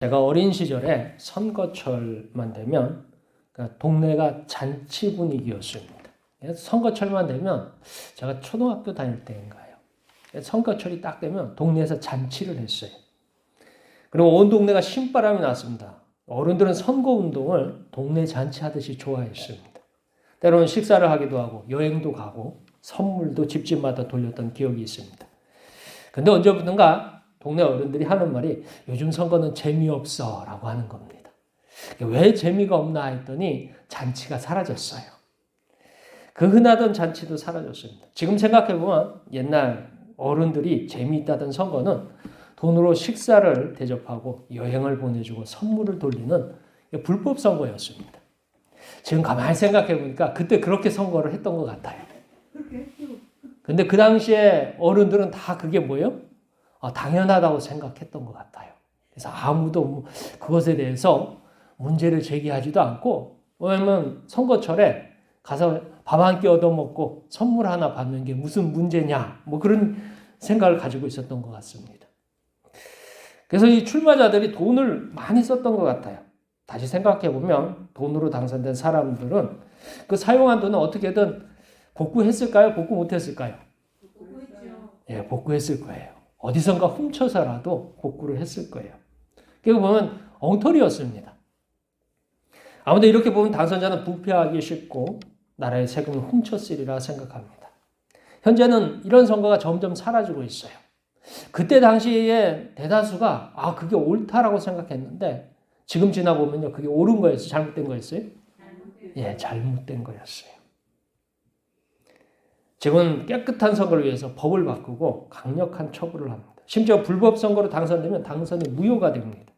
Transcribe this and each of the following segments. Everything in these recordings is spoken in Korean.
제가 어린 시절에 선거철만 되면 그러니까 동네가 잔치 분위기였습니다. 선거철만 되면 제가 초등학교 다닐 때인가요. 선거철이 딱 되면 동네에서 잔치를 했어요. 그리고 온 동네가 신바람이 났습니다. 어른들은 선거운동을 동네 잔치하듯이 좋아했습니다. 때로는 식사를 하기도 하고 여행도 가고 선물도 집집마다 돌렸던 기억이 있습니다. 근데 언제부턴가 동네 어른들이 하는 말이 요즘 선거는 재미없어 라고 하는 겁니다. 왜 재미가 없나 했더니 잔치가 사라졌어요. 그 흔하던 잔치도 사라졌습니다. 지금 생각해보면 옛날 어른들이 재미있다던 선거는 돈으로 식사를 대접하고 여행을 보내주고 선물을 돌리는 불법 선거였습니다. 지금 가만히 생각해보니까 그때 그렇게 선거를 했던 것 같아요. 근데 그 당시에 어른들은 다 그게 뭐예요? 당연하다고 생각했던 것 같아요. 그래서 아무도 그것에 대해서 문제를 제기하지도 않고, 왜냐면 선거철에 가서 밥 한 끼 얻어먹고 선물 하나 받는 게 무슨 문제냐, 그런 생각을 가지고 있었던 것 같습니다. 그래서 이 출마자들이 돈을 많이 썼던 것 같아요. 다시 생각해보면 돈으로 당선된 사람들은 그 사용한 돈은 어떻게든 복구했을까요? 복구 못했을까요? 복구했죠. 예, 복구했을 거예요. 어디선가 훔쳐서라도 복구를 했을 거예요. 그리고 보면 엉터리였습니다. 아무튼 이렇게 보면 당선자는 부패하기 쉽고 나라의 세금을 훔쳤으리라 생각합니다. 현재는 이런 선거가 점점 사라지고 있어요. 그때 당시에 대다수가 그게 옳다라고 생각했는데 지금 지나보면요, 그게 옳은 거였어요? 잘못된 거였어요? 예, 잘못된 거였어요. 지금은 깨끗한 선거를 위해서 법을 바꾸고 강력한 처벌을 합니다. 심지어 불법 선거로 당선되면 당선이 무효가 됩니다.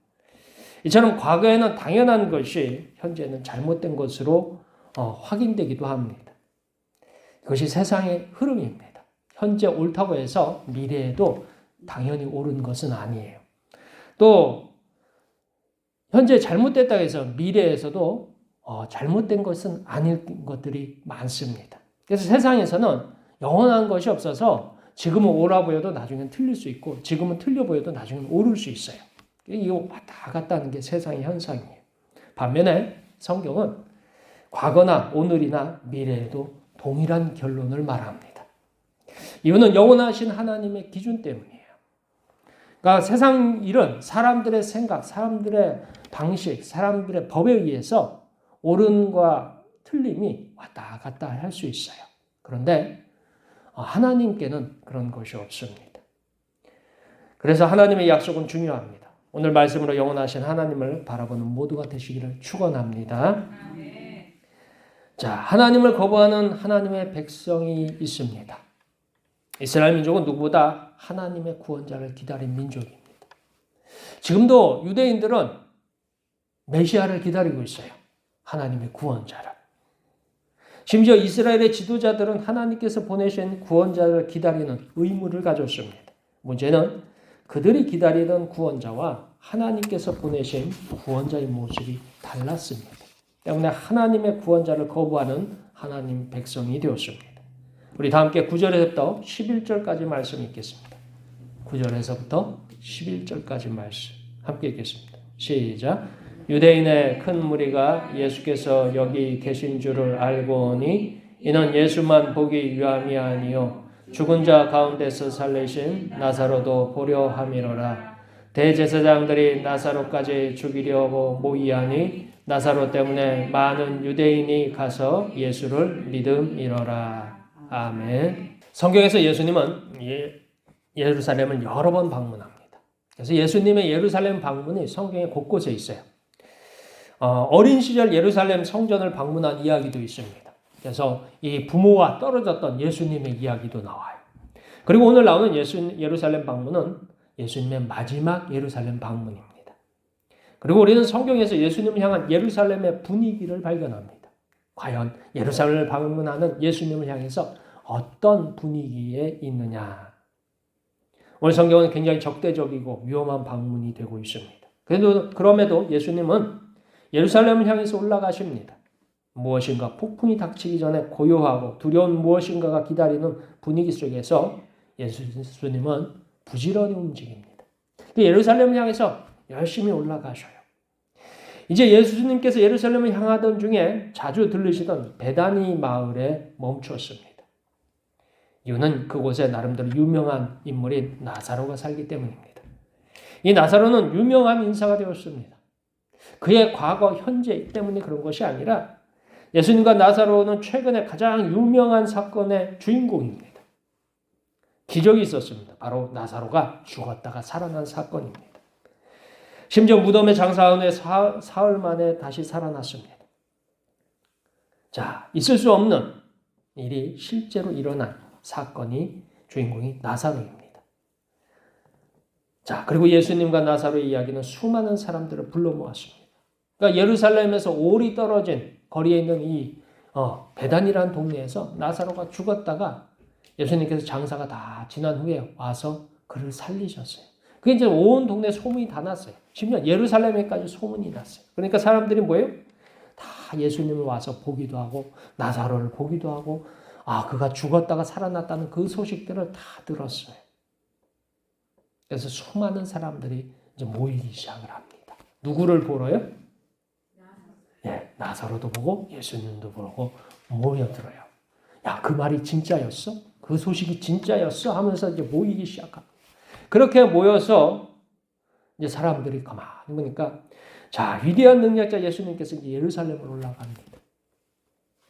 이처럼 과거에는 당연한 것이 현재는 잘못된 것으로 확인되기도 합니다. 이것이 세상의 흐름입니다. 현재 옳다고 해서 미래에도 당연히 옳은 것은 아니에요. 또 현재 잘못됐다고 해서 미래에서도 잘못된 것은 아닐 것들이 많습니다. 그래서 세상에서는 영원한 것이 없어서 지금은 옳아 보여도 나중엔 틀릴 수 있고 지금은 틀려 보여도 나중엔 옳을 수 있어요. 이거 왔다 갔다 하는 게 세상의 현상이에요. 반면에 성경은 과거나 오늘이나 미래에도 동일한 결론을 말합니다. 이유는 영원하신 하나님의 기준 때문이에요. 그러니까 세상 일은 사람들의 생각, 사람들의 방식, 사람들의 법에 의해서 옳음과 틀림이 왔다 갔다 할 수 있어요. 그런데 하나님께는 그런 것이 없습니다. 그래서 하나님의 약속은 중요합니다. 오늘 말씀으로 영원하신 하나님을 바라보는 모두가 되시기를 축원합니다. 자, 하나님을 거부하는 하나님의 백성이 있습니다. 이스라엘 민족은 누구보다 하나님의 구원자를 기다린 민족입니다. 지금도 유대인들은 메시아를 기다리고 있어요. 하나님의 구원자를. 심지어 이스라엘의 지도자들은 하나님께서 보내신 구원자를 기다리는 의무를 가졌습니다. 문제는 그들이 기다리던 구원자와 하나님께서 보내신 구원자의 모습이 달랐습니다. 때문에 하나님의 구원자를 거부하는 하나님 백성이 되었습니다. 우리 다 함께 9절에서부터 11절까지 말씀 읽겠습니다. 9절에서부터 11절까지 말씀 함께 읽겠습니다. 시작. 유대인의 큰 무리가 예수께서 여기 계신 줄을 알고 오니 이는 예수만 보기 위함이 아니요 죽은 자 가운데서 살리신 나사로도 보려 함이로라. 대제사장들이 나사로까지 죽이려고 모이하니 나사로 때문에 많은 유대인이 가서 예수를 믿음이로라. 아멘. 성경에서 예수님은 예루살렘을 여러 번 방문합니다. 그래서 예수님의 예루살렘 방문이 성경에 곳곳에 있어요. 어린 시절 예루살렘 성전을 방문한 이야기도 있습니다. 그래서 이 부모와 떨어졌던 예수님의 이야기도 나와요. 그리고 오늘 나오는 예루살렘 방문은 예수님의 마지막 예루살렘 방문입니다. 그리고 우리는 성경에서 예수님을 향한 예루살렘의 분위기를 발견합니다. 과연 예루살렘을 방문하는 예수님을 향해서 어떤 분위기에 있느냐. 오늘 성경은 굉장히 적대적이고 위험한 방문이 되고 있습니다. 그럼에도 예수님은 예루살렘을 향해서 올라가십니다. 무엇인가 폭풍이 닥치기 전에 고요하고 두려운 무엇인가가 기다리는 분위기 속에서 예수님은 부지런히 움직입니다. 예루살렘을 향해서 열심히 올라가셔요. 이제 예수님께서 예루살렘을 향하던 중에 자주 들르시던 베다니 마을에 멈추었습니다. 이유는 그곳에 나름대로 유명한 인물인 나사로가 살기 때문입니다. 이 나사로는 유명한 인사가 되었습니다. 그의 과거, 현재 때문에 그런 것이 아니라 예수님과 나사로는 최근에 가장 유명한 사건의 주인공입니다. 기적이 있었습니다. 바로 나사로가 죽었다가 살아난 사건입니다. 심지어 무덤에 장사한 후에 사흘 만에 다시 살아났습니다. 자, 있을 수 없는 일이 실제로 일어난 사건이 주인공이 나사로입니다. 자, 그리고 예수님과 나사로의 이야기는 수많은 사람들을 불러 모았습니다. 그러니까 예루살렘에서 오리 떨어진 거리에 있는 이 베단이라는 동네에서 나사로가 죽었다가 예수님께서 장사가 다 지난 후에 와서 그를 살리셨어요. 그게 이제 온 동네 소문이 다 났어요. 심지어 예루살렘에까지 소문이 났어요. 그러니까 사람들이 뭐예요? 다 예수님을 와서 보기도 하고 나사로를 보기도 하고 그가 죽었다가 살아났다는 그 소식들을 다 들었어요. 그래서 수많은 사람들이 이제 모이기 시작을 합니다. 누구를 보러요? 나사로도 보고 예수님도 보고 모여들어요. 야, 그 말이 진짜였어? 그 소식이 진짜였어? 하면서 이제 모이기 시작합니다. 그렇게 모여서 이제 사람들이 가만히 보니까 자, 위대한 능력자 예수님께서 이제 예루살렘으로 올라갑니다.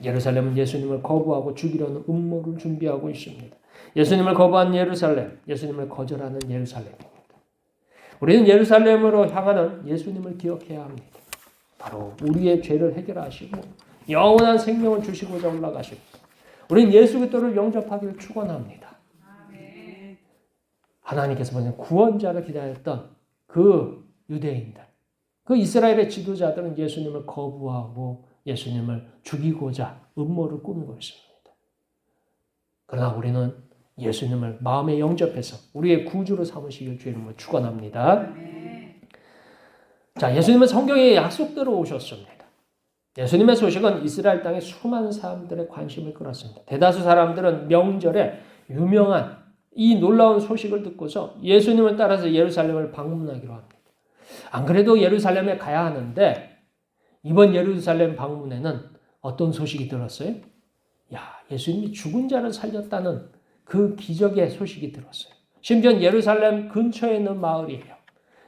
예루살렘은 예수님을 거부하고 죽이려는 음모를 준비하고 있습니다. 예수님을 거부한 예루살렘, 예수님을 거절하는 예루살렘입니다. 우리는 예루살렘으로 향하는 예수님을 기억해야 합니다. 바로 우리의 죄를 해결하시고 영원한 생명을 주시고자 올라가십니다. 우리는 예수 그리스도를 영접하기를 축원합니다. 하나님께서 보낸 구원자를 기다렸던 그 유대인들, 그 이스라엘의 지도자들은 예수님을 거부하고 예수님을 죽이고자 음모를 꾸미고 있습니다. 그러나 우리는 예수님을 마음에 영접해서 우리의 구주로 삼으시길 주의 이름으로 축원합니다. 자, 예수님은 성경의 약속대로 오셨습니다. 예수님의 소식은 이스라엘 땅의 수많은 사람들의 관심을 끌었습니다. 대다수 사람들은 명절에 유명한 이 놀라운 소식을 듣고서 예수님을 따라서 예루살렘을 방문하기로 합니다. 안 그래도 예루살렘에 가야 하는데 이번 예루살렘 방문에는 어떤 소식이 들었어요? 예수님이 죽은 자를 살렸다는 그 기적의 소식이 들었어요. 심지어 예루살렘 근처에 있는 마을이에요.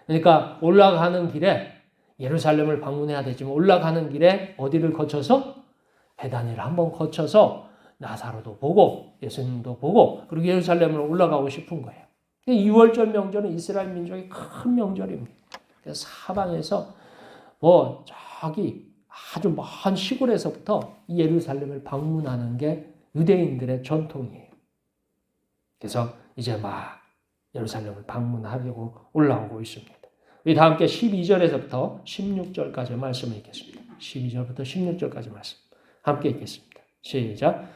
그러니까 올라가는 길에 예루살렘을 방문해야 되지만 올라가는 길에 어디를 거쳐서 베다니를 한번 거쳐서 나사로도 보고 예수님도 보고 그리고 예루살렘으로 올라가고 싶은 거예요. 6월절 명절은 이스라엘 민족의 큰 명절입니다. 그래서 사방에서 저기 아주 먼 시골에서부터 예루살렘을 방문하는 게 유대인들의 전통이에요. 그래서 이제 막 예루살렘을 방문하려고 올라오고 있습니다. 우리 다 함께 12절에서부터 16절까지 말씀을 읽겠습니다. 12절부터 16절까지 말씀 함께 읽겠습니다. 시작.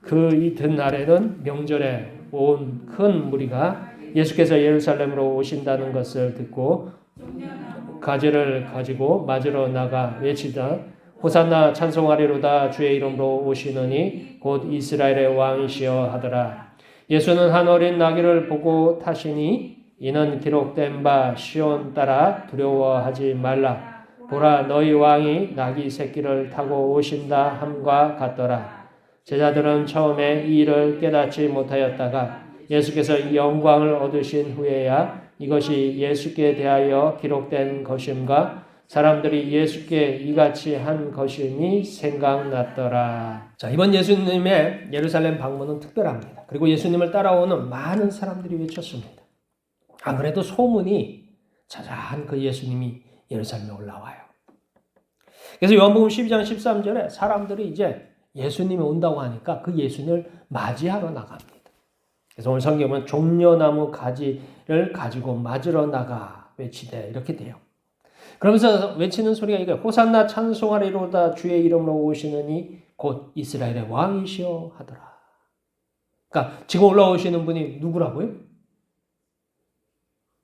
그 이튿날에는 명절에 온 큰 무리가 예수께서 예루살렘으로 오신다는 것을 듣고 가지를 가지고 맞으러 나가 외치다 호산나 찬송하리로다 주의 이름으로 오시느니 곧 이스라엘의 왕이시여 하더라. 예수는 한 어린 나귀를 보고 타시니 이는 기록된 바 시온 따라 두려워하지 말라. 보라 너희 왕이 나귀 새끼를 타고 오신다 함과 같더라. 제자들은 처음에 이 일을 깨닫지 못하였다가 예수께서 이 영광을 얻으신 후에야 이것이 예수께 대하여 기록된 것임과 사람들이 예수께 이같이 한 것임이 생각났더라. 자, 이번 예수님의 예루살렘 방문은 특별합니다. 그리고 예수님을 따라오는 많은 사람들이 외쳤습니다. 안 그래도 소문이 자자한 그 예수님이 예루살렘에 올라와요. 그래서 요한복음 12장 13절에 사람들이 이제 예수님이 온다고 하니까 그 예수님을 맞이하러 나갑니다. 그래서 오늘 성경은 종려나무 가지를 가지고 맞으러 나가 외치되 이렇게 돼요. 그러면서 외치는 소리가 이거예요. 호산나 찬송하리로다 주의 이름으로 오시느니 곧 이스라엘의 왕이시여 하더라. 그러니까 지금 올라오시는 분이 누구라고요?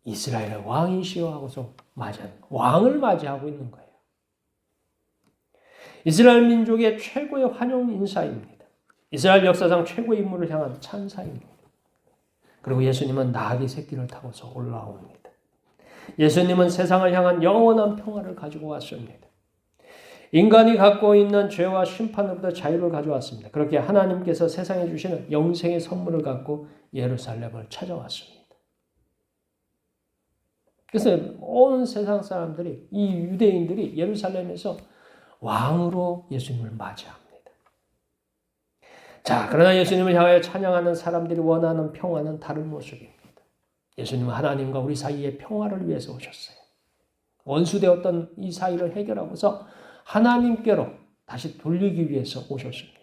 이스라엘의 왕이시여 하고서 맞이하는 왕을 맞이하고 있는 거예요. 이스라엘 민족의 최고의 환영 인사입니다. 이스라엘 역사상 최고의 인물을 향한 찬사입니다. 그리고 예수님은 나귀 새끼를 타고서 올라옵니다. 예수님은 세상을 향한 영원한 평화를 가지고 왔습니다. 인간이 갖고 있는 죄와 심판으로부터 자유를 가져왔습니다. 그렇게 하나님께서 세상에 주시는 영생의 선물을 갖고 예루살렘을 찾아왔습니다. 그래서 온 세상 사람들이, 이 유대인들이 예루살렘에서 왕으로 예수님을 맞이합니다. 자, 그러나 예수님을 향하여 찬양하는 사람들이 원하는 평화는 다른 모습입니다. 예수님은 하나님과 우리 사이의 평화를 위해서 오셨어요. 원수되었던 이 사이를 해결하고서 하나님께로 다시 돌리기 위해서 오셨습니다.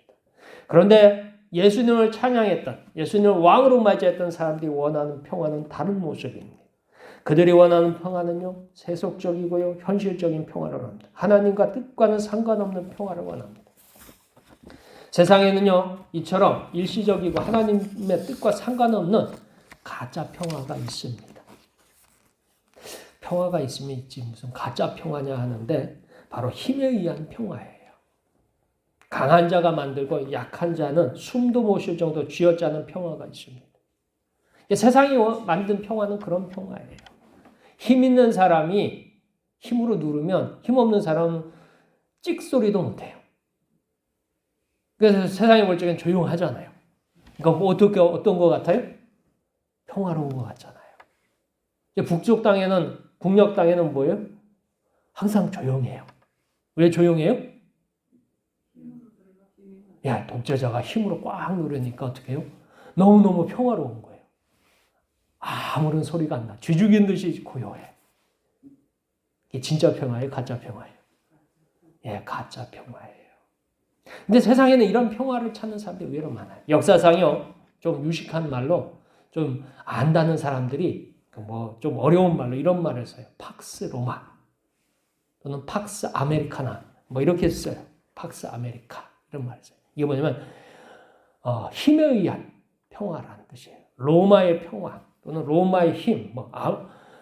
그런데 예수님을 찬양했던, 예수님을 왕으로 맞이했던 사람들이 원하는 평화는 다른 모습입니다. 그들이 원하는 평화는요, 세속적이고요, 현실적인 평화를 원합니다. 하나님과 뜻과는 상관없는 평화를 원합니다. 세상에는요, 이처럼 일시적이고 하나님의 뜻과 상관없는 가짜 평화가 있습니다. 평화가 있으면 있지 무슨 가짜 평화냐 하는데 바로 힘에 의한 평화예요. 강한 자가 만들고 약한 자는 숨도 못 쉴 정도 쥐어짜는 평화가 있습니다. 세상이 만든 평화는 그런 평화예요. 힘 있는 사람이 힘으로 누르면 힘 없는 사람은 찍소리도 못해요. 그래서 세상에 볼 적엔 조용하잖아요. 그러니까 어떤 것 같아요? 평화로운 것 같잖아요. 북쪽 땅에는, 북녘 땅에는 뭐예요? 항상 조용해요. 왜 조용해요? 야, 독재자가 힘으로 꽉 누르니까 어떻게 해요? 너무너무 평화로운 거예요. 아무런 소리가 안 나. 쥐 죽인 듯이 고요해. 이게 진짜 평화예요? 가짜 평화예요? 예, 가짜 평화예요. 근데 세상에는 이런 평화를 찾는 사람들이 의외로 많아요. 역사상요, 좀 유식한 말로 좀 안다는 사람들이 좀 어려운 말로 이런 말을 써요. 팍스 로마 또는 팍스 아메리카나 이렇게 써요. 팍스 아메리카 이런 말을 써요. 이게 뭐냐면 힘에 의한 평화라는 뜻이에요. 로마의 평화 또는 로마의 힘,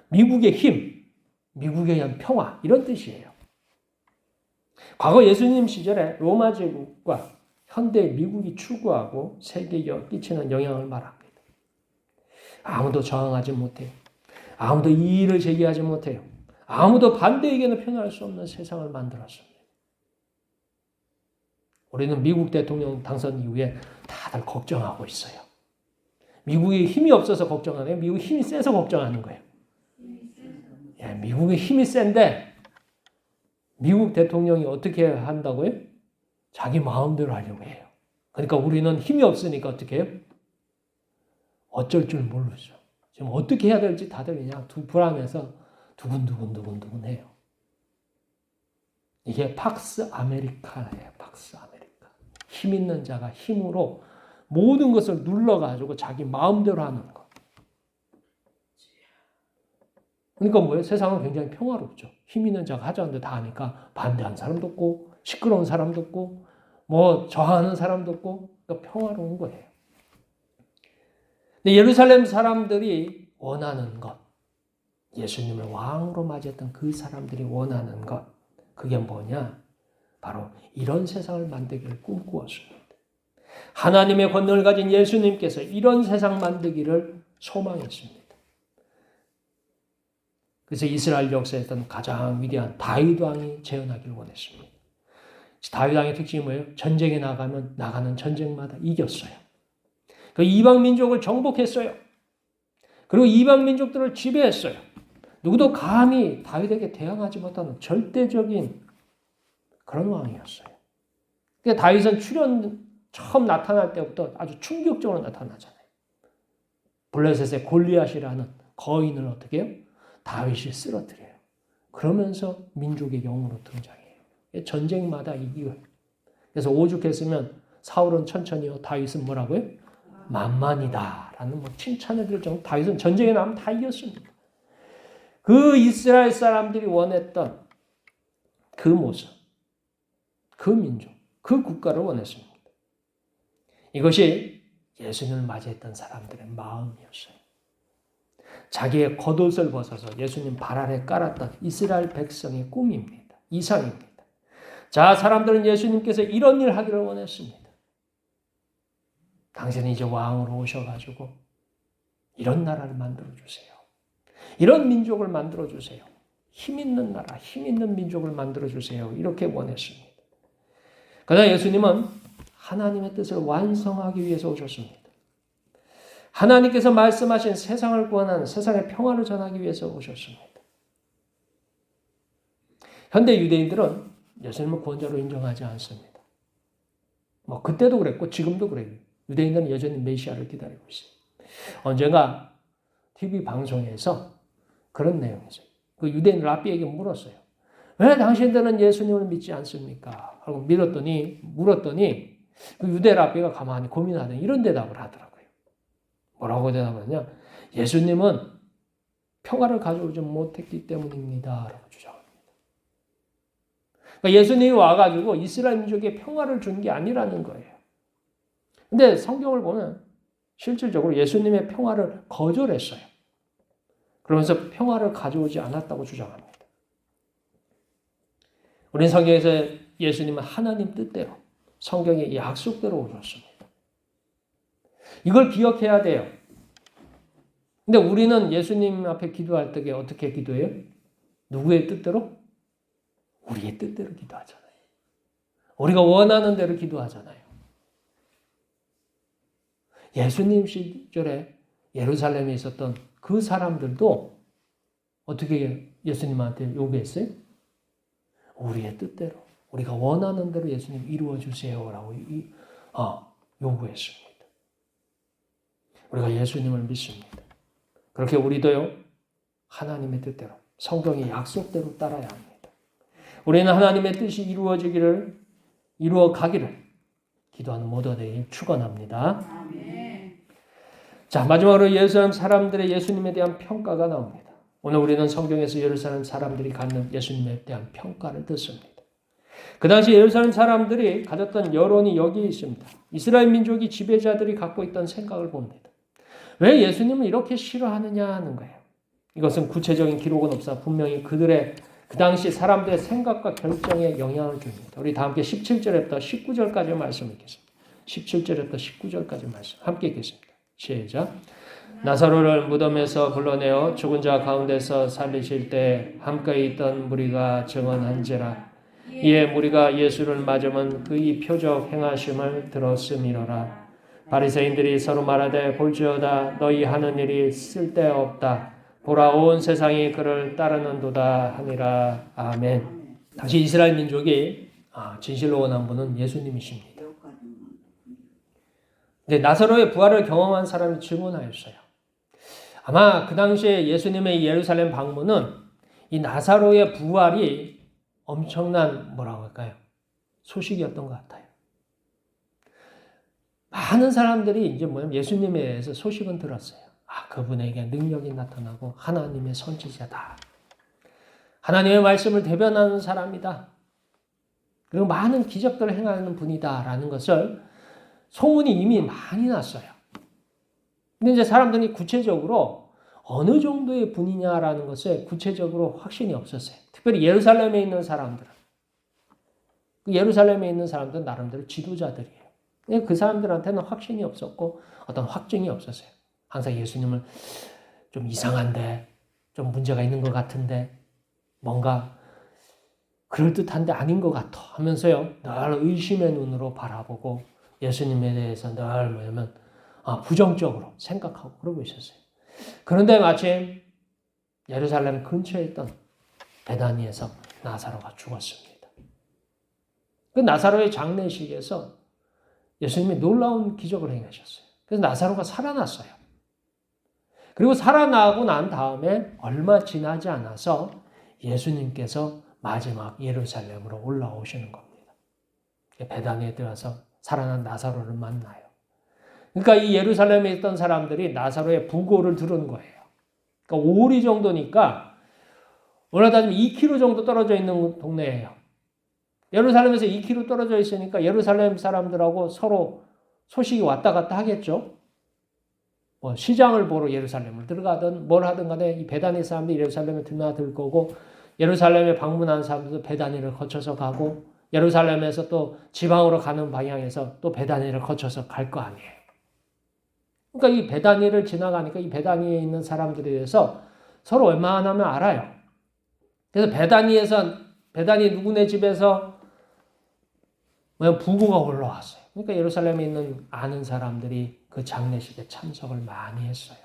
미국의 힘, 미국에 의한 평화 이런 뜻이에요. 과거 예수님 시절에 로마 제국과 현대 미국이 추구하고 세계에 끼치는 영향을 말합니다. 아무도 저항하지 못해요. 아무도 이의를 제기하지 못해요. 아무도 반대 의견을 표현할 수 없는 세상을 만들었습니다. 우리는 미국 대통령 당선 이후에 다들 걱정하고 있어요. 미국에 힘이 없어서 걱정하네요. 미국 힘이 세서 걱정하는 거예요. 예, 미국의 힘이 센데 미국 대통령이 어떻게 한다고요? 자기 마음대로 하려고 해요. 그러니까 우리는 힘이 없으니까 어떻게 해요? 어쩔 줄 모르죠. 지금 어떻게 해야 될지 다들 그냥 불안해서 두근두근 해요. 이게 팍스 아메리카예요. 팍스 아메리카. 힘 있는 자가 힘으로 모든 것을 눌러가지고 자기 마음대로 하는 것. 그러니까 뭐예요? 세상은 굉장히 평화롭죠. 힘 있는 자가 하자는데 다 하니까 반대하는 사람도 없고 시끄러운 사람도 없고 저항하는 사람도 없고 그러니까 평화로운 거예요. 근데 예루살렘 사람들이 원하는 것, 예수님을 왕으로 맞이했던 그 사람들이 원하는 것, 그게 뭐냐? 바로 이런 세상을 만들기를 꿈꾸었습니다. 하나님의 권능을 가진 예수님께서 이런 세상 만들기를 소망했습니다. 그래서 이스라엘 역사에서는 가장 위대한 다윗 왕이 재현하기를 원했습니다. 다윗 왕의 특징이 뭐예요? 전쟁에 나가는 전쟁마다 이겼어요. 그 이방 민족을 정복했어요. 그리고 이방 민족들을 지배했어요. 누구도 감히 다윗에게 대항하지 못하는 절대적인 그런 왕이었어요. 그러니까 다윗은 처음 나타날 때부터 아주 충격적으로 나타나잖아요. 블레셋의 골리앗이라는 거인을 어떻게 해요? 다윗이 쓰러뜨려요. 그러면서 민족의 영으로 등장해요. 전쟁마다 이기요. 그래서 오죽했으면 사울은 천천히요, 다윗은 뭐라고요? 만만이다 라는 칭찬을 들을 정도. 다윗은 전쟁에 나가면 다 이겼습니다. 그 이스라엘 사람들이 원했던 그 모습, 그 민족, 그 국가를 원했습니다. 이것이 예수님을 맞이했던 사람들의 마음이었어요. 자기의 겉옷을 벗어서 예수님 발 아래 깔았던 이스라엘 백성의 꿈입니다. 이상입니다. 자, 사람들은 예수님께서 이런 일 하기를 원했습니다. 당신은 이제 왕으로 오셔가지고 이런 나라를 만들어주세요. 이런 민족을 만들어주세요. 힘 있는 나라, 힘 있는 민족을 만들어주세요. 이렇게 원했습니다. 그러나 예수님은 하나님의 뜻을 완성하기 위해서 오셨습니다. 하나님께서 말씀하신 세상을 구원하는 세상의 평화를 전하기 위해서 오셨습니다. 현대 유대인들은 예수님을 구원자로 인정하지 않습니다. 그때도 그랬고 지금도 그래요. 유대인들은 여전히 메시아를 기다리고 있어요. 언젠가 TV 방송에서 그런 내용이었어요. 그 유대인 랍비에게 물었어요. 왜 당신들은 예수님을 믿지 않습니까? 하고 물었더니 그 유대 랍비가 가만히 고민하더니 이런 대답을 하더라고요. 뭐라고 대답하냐? 예수님은 평화를 가져오지 못했기 때문입니다. 라고 주장합니다. 그러니까 예수님이 와가지고 이스라엘 민족에 평화를 준 게 아니라는 거예요. 근데 성경을 보면 실질적으로 예수님의 평화를 거절했어요. 그러면서 평화를 가져오지 않았다고 주장합니다. 우리 성경에서 예수님은 하나님 뜻대로 성경의 약속대로 오셨습니다. 이걸 기억해야 돼요. 근데 우리는 예수님 앞에 기도할 때 어떻게 기도해요? 누구의 뜻대로? 우리의 뜻대로 기도하잖아요. 우리가 원하는 대로 기도하잖아요. 예수님 시절에 예루살렘에 있었던 그 사람들도 어떻게 예수님한테 요구했어요? 우리의 뜻대로, 우리가 원하는 대로 예수님 이루어 주세요라고 요구했습니다. 우리가 예수님을 믿습니다. 그렇게 우리도요, 하나님의 뜻대로, 성경의 약속대로 따라야 합니다. 우리는 하나님의 뜻이 이루어 가기를 기도하는 모두들 축원합니다. 아멘. 자, 마지막으로 예루살렘 사람들의 예수님에 대한 평가가 나옵니다. 오늘 우리는 성경에서 예루살렘 사람들이 갖는 예수님에 대한 평가를 듣습니다. 그 당시 예루살렘 사람들이 가졌던 여론이 여기에 있습니다. 이스라엘 민족이 지배자들이 갖고 있던 생각을 봅니다. 왜 예수님을 이렇게 싫어하느냐 하는 거예요. 이것은 구체적인 기록은 없어 분명히 그들의 그 당시 사람들의 생각과 결정에 영향을 줍니다. 우리 다 함께 17절부터 19절까지 말씀 읽겠습니다. 17절부터 19절까지 말씀 함께 읽겠습니다. 시작. 나사로를 무덤에서 불러내어 죽은 자 가운데서 살리실 때 함께 있던 무리가 증언한지라. 이에 무리가 예수를 맞으면 그의 표적 행하심을 들었음이로라. 바리새인들이 서로 말하되 볼지어다 너희 하는 일이 쓸데없다. 보라 온 세상이 그를 따르는도다 하니라. 아멘. 당시 이스라엘 민족이 진실로 원한 분은 예수님이십니다. 근데 나사로의 부활을 경험한 사람이 질문하였어요. 아마 그 당시에 예수님의 예루살렘 방문은 이 나사로의 부활이 엄청난 뭐라고 할까요? 소식이었던 것 같아요. 많은 사람들이 이제 예수님에 대해서 소식은 들었어요. 그분에게 능력이 나타나고 하나님의 선지자다. 하나님의 말씀을 대변하는 사람이다. 그리고 많은 기적들을 행하는 분이다라는 것을 소문이 이미 많이 났어요. 근데 이제 사람들이 구체적으로 어느 정도의 분이냐라는 것에 구체적으로 확신이 없었어요. 특별히 예루살렘에 있는 사람들은. 예루살렘에 있는 사람들은 나름대로 지도자들이에요. 그 사람들한테는 확신이 없었고 어떤 확증이 없었어요. 항상 예수님을 좀 이상한데, 좀 문제가 있는 것 같은데, 뭔가 그럴듯한데 아닌 것 같아 하면서요, 늘 의심의 눈으로 바라보고 예수님에 대해서 늘 부정적으로 생각하고 그러고 있었어요. 그런데 마침 예루살렘 근처에 있던 베다니에서 나사로가 죽었습니다. 그 나사로의 장례식에서 예수님이 놀라운 기적을 행하셨어요. 그래서 나사로가 살아났어요. 그리고 살아나고 난 다음에 얼마 지나지 않아서 예수님께서 마지막 예루살렘으로 올라오시는 겁니다. 베다니에 들어가서 살아난 나사로를 만나요. 그러니까 이 예루살렘에 있던 사람들이 나사로의 부고를 들은 거예요. 그러니까 오리 정도니까 오늘 따지면 2km 정도 떨어져 있는 동네예요. 예루살렘에서 2km 떨어져 있으니까 예루살렘 사람들하고 서로 소식이 왔다 갔다 하겠죠. 시장을 보러 예루살렘을 들어가든 뭘 하든 간에 이 베다니 사람들이 예루살렘에 들어들 거고 예루살렘에 방문한 사람들도 베다니를 거쳐서 가고 예루살렘에서 또 지방으로 가는 방향에서 또 베다니를 거쳐서 갈 거 아니에요. 그러니까 이 베다니를 지나가니까 이 베다니에 있는 사람들에 대해서 서로 웬만하면 알아요. 그래서 베다니 누구네 집에서 부고가 올라왔어요. 그러니까 예루살렘에 있는 아는 사람들이 그 장례식에 참석을 많이 했어요.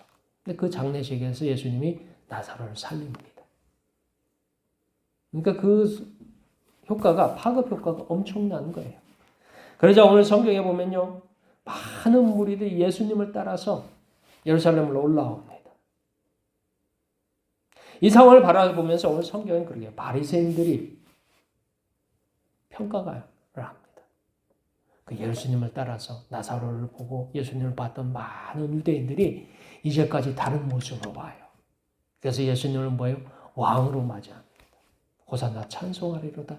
근데 그 장례식에서 예수님이 나사로를 살립니다. 그러니까 그 효과가, 파급 효과가 엄청난 거예요. 그러자 오늘 성경에 보면요, 많은 무리들이 예수님을 따라서 예루살렘으로 올라옵니다. 이 상황을 바라보면서 오늘 성경은 그러게요. 바리새인들이 평가를 합니다. 그 예수님을 따라서 나사로를 보고 예수님을 봤던 많은 유대인들이 이제까지 다른 모습으로 봐요. 그래서 예수님을 뭐예요? 왕으로 맞이합니다. 호산나 찬송하리로다.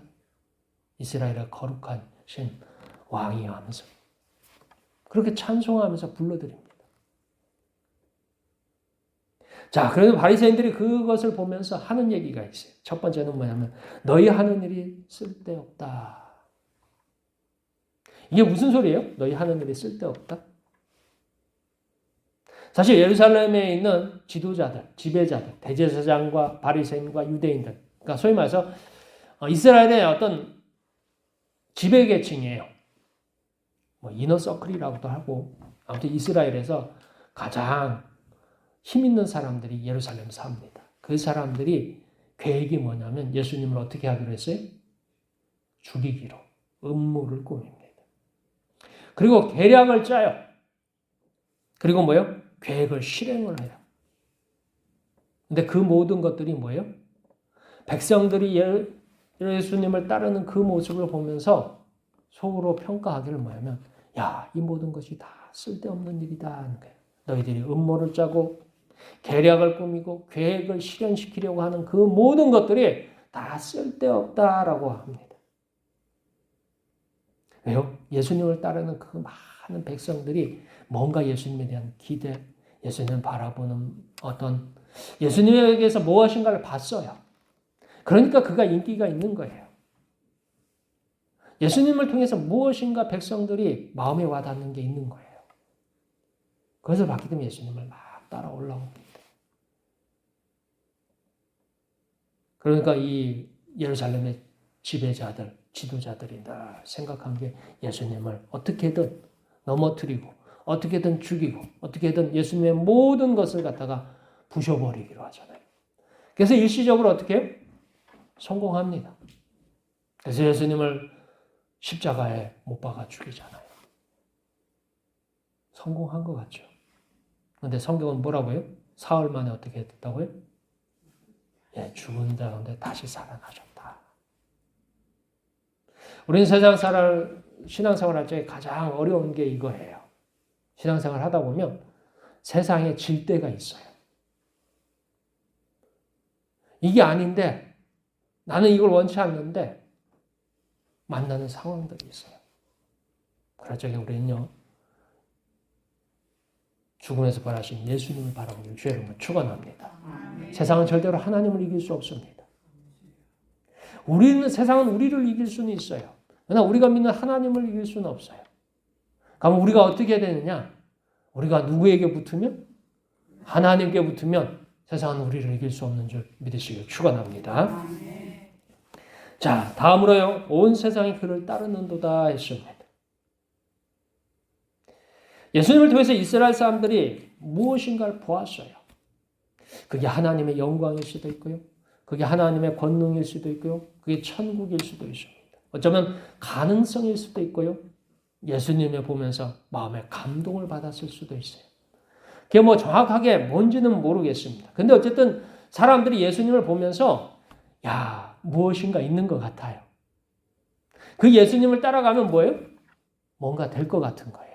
이스라엘의 거룩한 신 왕이여 하면서 그렇게 찬송하면서 불러드립니다. 자, 그래서 바리새인들이 그것을 보면서 하는 얘기가 있어요. 첫 번째는 뭐냐면 너희 하는 일이 쓸데없다. 이게 무슨 소리예요? 너희 하는 일이 쓸데없다? 사실 예루살렘에 있는 지도자들, 지배자들, 대제사장과 바리새인과 유대인들, 그러니까 소위 말해서 이스라엘의 어떤 지배계층이에요. 뭐 이너서클이라고도 하고 아무튼 이스라엘에서 가장 힘 있는 사람들이 예루살렘에 삽니다. 그 사람들이 계획이 뭐냐면 예수님을 어떻게 하기로 했어요? 죽이기로 음모를 꾸밉니다. 그리고 계략을 짜요. 그리고 뭐예요? 계획을 실행을 해요. 근데 그 모든 것들이 뭐예요? 백성들이 예수님을 따르는 그 모습을 보면서 속으로 평가하기를 뭐냐면 야, 이 모든 것이 다 쓸데없는 일이다 하는 거예요. 너희들이 음모를 짜고 계략을 꾸미고 계획을 실현시키려고 하는 그 모든 것들이 다 쓸데없다라고 합니다. 왜요? 예수님을 따르는 그 많은 백성들이 뭔가 예수님에 대한 기대, 예수님을 바라보는 어떤 예수님에게서 무엇인가를 봤어요. 그러니까 그가 인기가 있는 거예요. 예수님을 통해서 무엇인가 백성들이 마음에 와닿는 게 있는 거예요. 그것을 봤기 때문에 예수님을 막 따라 올라옵니다. 그러니까 이 예루살렘의 지배자들, 지도자들이 다 생각한 게 예수님을 어떻게든 넘어뜨리고 어떻게든 죽이고 어떻게든 예수님의 모든 것을 갖다가 부셔버리기로 하잖아요. 그래서 일시적으로 어떻게 해요? 성공합니다. 그래서 예수님을 십자가에 못 박아 죽이잖아요. 성공한 것 같죠. 그런데 성경은 뭐라고요? 사흘 만에 어떻게 됐다고요? 예, 죽은 자가운데 다시 살아나셨다. 우리는 신앙생활 할 때 가장 어려운 게 이거예요. 신앙생활 하다 보면 세상에 질 때가 있어요. 이게 아닌데 나는 이걸 원치 않는데 만나는 상황들이 있어요. 그럴 적에 우리는요. 죽음에서 부활하신 예수님을 바라보길 주의 이름으로 축원합니다. 세상은 절대로 하나님을 이길 수 없습니다. 세상은 우리를 이길 수는 있어요. 그러나 우리가 믿는 하나님을 이길 수는 없어요. 그럼 우리가 어떻게 해야 되느냐? 우리가 누구에게 붙으면? 하나님께 붙으면 세상은 우리를 이길 수 없는 줄 믿으시길 축원합니다. 자, 다음으로요. 온 세상이 그를 따르는도다 했습니다. 예수님을 통해서 이스라엘 사람들이 무엇인가를 보았어요. 그게 하나님의 영광일 수도 있고요. 그게 하나님의 권능일 수도 있고요. 그게 천국일 수도 있습니다. 어쩌면 가능성일 수도 있고요. 예수님을 보면서 마음에 감동을 받았을 수도 있어요. 그게 뭐 정확하게 뭔지는 모르겠습니다. 근데 어쨌든 사람들이 예수님을 보면서 야, 무엇인가 있는 것 같아요. 그 예수님을 따라가면 뭐예요? 뭔가 될 것 같은 거예요.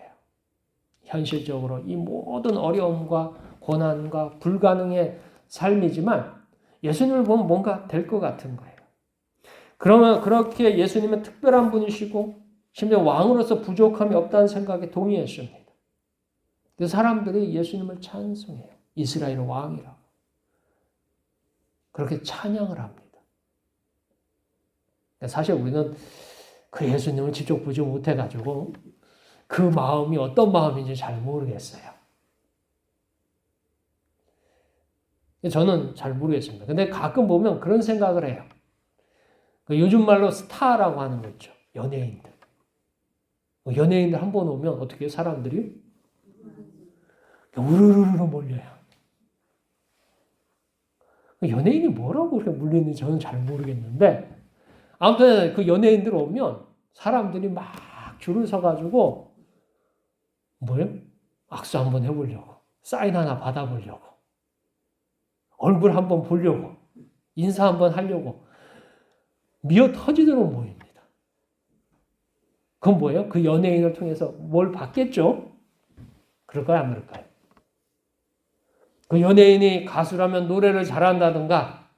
현실적으로 이 모든 어려움과 고난과 불가능의 삶이지만 예수님을 보면 뭔가 될 것 같은 거예요. 그러면 그렇게 예수님은 특별한 분이시고 심지어 왕으로서 부족함이 없다는 생각에 동의했습니다. 그래서 사람들이 예수님을 찬송해요. 이스라엘 왕이라고. 그렇게 찬양을 합니다. 사실 우리는 그 예수님을 직접 보지 못해가지고 그 마음이 어떤 마음인지 잘 모르겠어요. 저는 잘 모르겠습니다. 근데 가끔 보면 그런 생각을 해요. 요즘 말로 스타라고 하는 거 있죠. 연예인들. 연예인들 한 번 오면 어떻게 해요? 사람들이 우르르르 몰려요. 연예인이 뭐라고 그렇게 몰리는지 저는 잘 모르겠는데 아무튼 그 연예인들 오면 사람들이 막 줄을 서가지고 뭐예요? 악수 한번 해보려고, 사인 하나 받아보려고, 얼굴 한번 보려고, 인사 한번 하려고 미어 터지도록 모입니다. 그건 뭐예요? 그 연예인을 통해서 뭘 받겠죠? 그럴까요? 안 그럴까요? 그 연예인이 가수라면 노래를 잘한다든가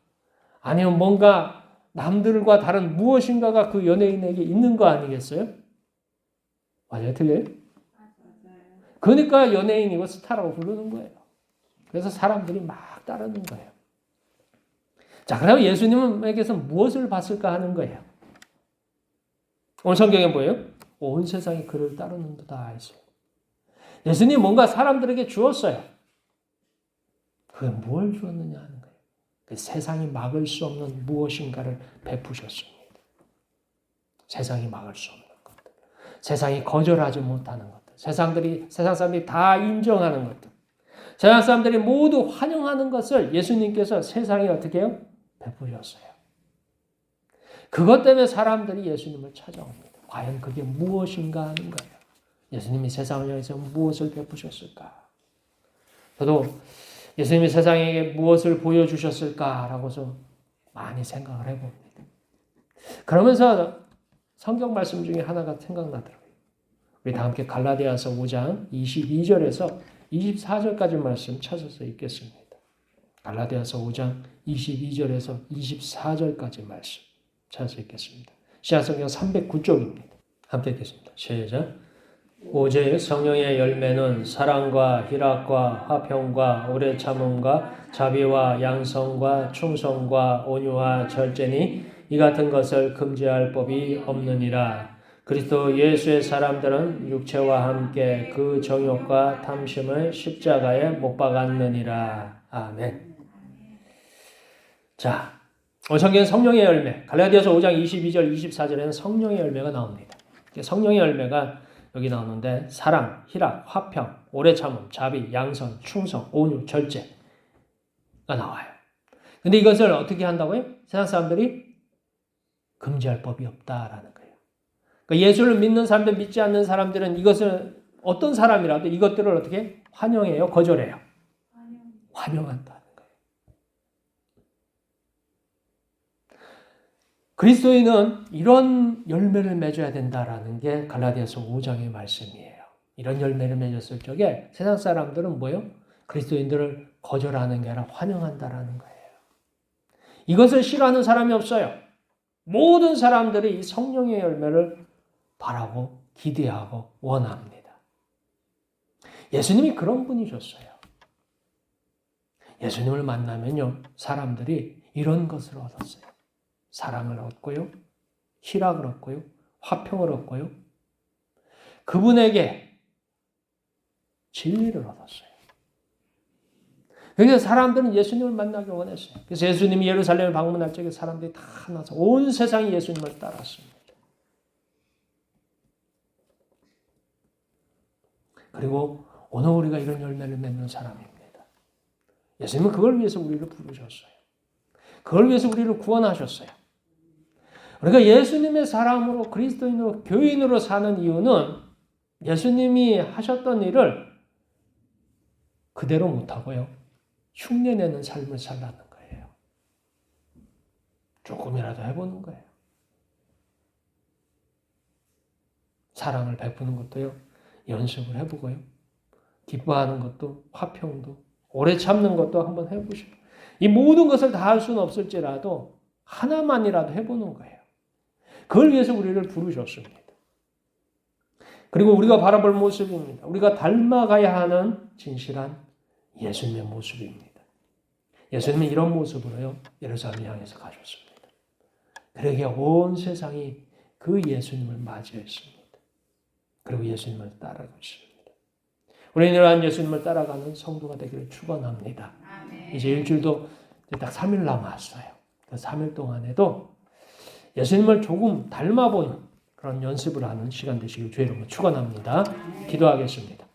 아니면 뭔가 남들과 다른 무엇인가가 그 연예인에게 있는 거 아니겠어요? 맞아요? 틀려요? 그러니까 연예인이고 스타라고 부르는 거예요. 그래서 사람들이 막 따르는 거예요. 자, 그럼 예수님에게서 무엇을 봤을까 하는 거예요. 오늘 성경에 뭐예요? 온 세상이 그를 따르는도다 했어요. 예수님이 뭔가 사람들에게 주었어요. 그게 뭘 주었느냐 하는 거예요. 그 세상이 막을 수 없는 무엇인가를 베푸셨습니다. 세상이 막을 수 없는 것들. 세상이 거절하지 못하는 것들. 세상 사람들이 다 인정하는 것들. 세상 사람들이 모두 환영하는 것을 예수님께서 세상에 어떻게 해요? 베푸셨어요. 그것 때문에 사람들이 예수님을 찾아옵니다. 과연 그게 무엇인가 하는 거예요. 예수님이 세상을 위해서 무엇을 베푸셨을까? 저도 예수님이 세상에게 무엇을 보여주셨을까라고서 많이 생각을 해봅니다. 그러면서 성경 말씀 중에 하나가 생각나더라고요. 우리 다 함께 갈라디아서 5장 22절에서 24절까지 말씀 찾아서 읽겠습니다. 갈라디아서 5장 22절에서 24절까지 말씀 찾아서 읽겠습니다. 시한성경 309쪽입니다. 함께 읽겠습니다. 시작. 오직 성령의 열매는 사랑과 희락과 화평과 오래 참음과 자비와 양성과 충성과 온유와 절제니 이 같은 것을 금지할 법이 없느니라. 그리스도 예수의 사람들은 육체와 함께 그 정욕과 탐심을 십자가에 못 박았느니라. 아멘. 자, 성경은 성령의 열매, 갈라디아서 5장 22절 24절에는 성령의 열매가 나옵니다. 성령의 열매가 여기 나오는데 사랑, 희락, 화평, 오래 참음, 자비, 양선, 충성, 온유, 절제가 나와요. 근데 이것을 어떻게 한다고요? 세상 사람들이 금지할 법이 없다라는 거예요. 그러니까 예수를 믿는 사람들, 믿지 않는 사람들은 이것을 어떤 사람이라도 이것들을 어떻게 환영해요? 거절해요? 환영한다는 거예요. 그리스도인은 이런 열매를 맺어야 된다라는 게 갈라디아서 5장의 말씀이에요. 이런 열매를 맺었을 적에 세상 사람들은 뭐예요? 그리스도인들을 거절하는 게 아니라 환영한다라는 거예요. 이것을 싫어하는 사람이 없어요. 모든 사람들이 이 성령의 열매를 바라고 기대하고 원합니다. 예수님이 그런 분이셨어요. 예수님을 만나면요, 사람들이 이런 것을 얻었어요. 사랑을 얻고요, 희락을 얻고요, 화평을 얻고요, 그분에게 진리를 얻었어요. 그래서 사람들은 예수님을 만나기 원했어요. 그래서 예수님이 예루살렘을 방문할 적에 사람들이 다 나서 온 세상이 예수님을 따랐습니다. 그리고 오늘 우리가 이런 열매를 맺는 사람입니다. 예수님은 그걸 위해서 우리를 부르셨어요. 그걸 위해서 우리를 구원하셨어요. 우리가 예수님의 사람으로 그리스도인으로 교인으로 사는 이유는 예수님이 하셨던 일을 그대로 못하고요. 흉내내는 삶을 살라는 거예요. 조금이라도 해보는 거예요. 사랑을 베푸는 것도요. 연습을 해보고요. 기뻐하는 것도 화평도 오래 참는 것도 한번 해보시고 이 모든 것을 다 할 수는 없을지라도 하나만이라도 해보는 거예요. 그걸 위해서 우리를 부르셨습니다. 그리고 우리가 바라볼 모습입니다. 우리가 닮아가야 하는 진실한 예수님의 모습입니다. 예수님은 이런 모습으로요. 예루살렘을 향해서 가셨습니다. 그러기에 온 세상이 그 예수님을 맞이했습니다. 그리고 예수님을 따라가고 있습니다. 우리는 이러한 예수님을 따라가는 성도가 되기를 축원합니다. 이제 일주일도 이제 딱 3일 남았어요. 그 3일 동안에도 예수님을 조금 닮아보는 그런 연습을 하는 시간 되시길 주의 이름으로 축원합니다. 기도하겠습니다.